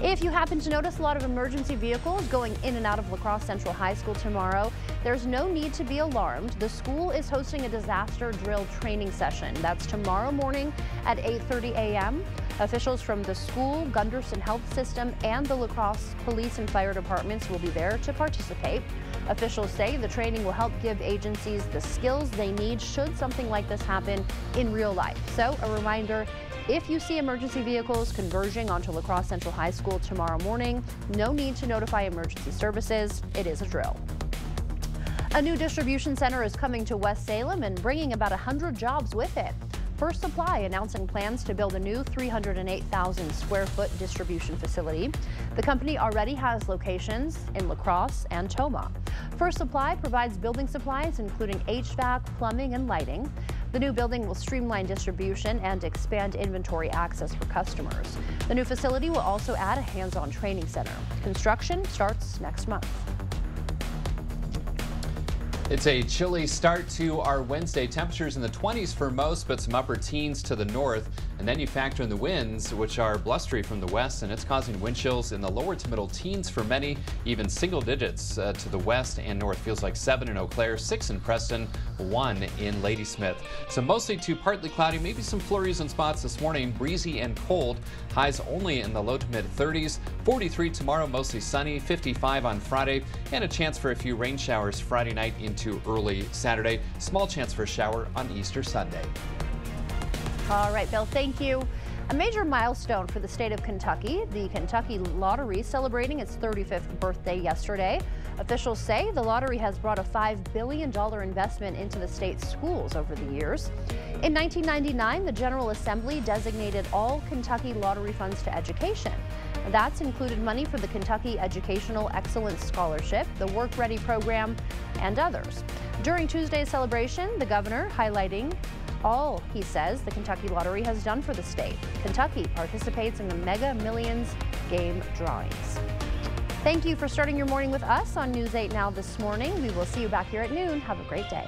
If you happen to notice a lot of emergency vehicles going in and out of La Crosse Central High School tomorrow, there's no need to be alarmed. The school is hosting a disaster drill training session. That's tomorrow morning at 8:30 a.m. Officials from the school, Gunderson Health System, and the La Crosse Police and Fire Departments will be there to participate. Officials say the training will help give agencies the skills they need should something like this happen in real life. So a reminder, if you see emergency vehicles converging onto La Crosse Central High School tomorrow morning, no need to notify emergency services. It is a drill. A new distribution center is coming to West Salem and bringing about 100 jobs with it. First Supply announcing plans to build a new 308,000 square foot distribution facility. The company already has locations in La Crosse and Tomah. First Supply provides building supplies including HVAC, plumbing, and lighting. The new building will streamline distribution and expand inventory access for customers. The new facility will also add a hands-on training center. Construction starts next month. It's a chilly start to our Wednesday. Temperatures in the 20s for most, but some upper teens to the north. And then you factor in the winds, which are blustery from the west, and it's causing wind chills in the lower to middle teens for many, even single digits to the west and north. Feels like 7 in Eau Claire, 6 in Preston, 1 in Ladysmith. So mostly to partly cloudy, maybe some flurries in spots this morning, breezy and cold. Highs only in the low to mid 30s. 43 tomorrow, mostly sunny, 55 on Friday, and a chance for a few rain showers Friday night into early Saturday. Small chance for a shower on Easter Sunday. All right, Bill, thank you. A major milestone for the state of Kentucky, the Kentucky Lottery celebrating its 35th birthday yesterday. Officials say the lottery has brought a $5 billion investment into the state's schools over the years. In 1999, the General Assembly designated all Kentucky lottery funds to education. That's included money for the Kentucky Educational Excellence Scholarship, the Work Ready program, and others. During Tuesday's celebration, the governor highlighting all, he says, the Kentucky Lottery has done for the state. Kentucky participates in the Mega Millions game drawings. Thank you for starting your morning with us on News 8 Now this morning. We will see you back here at noon. Have a great day.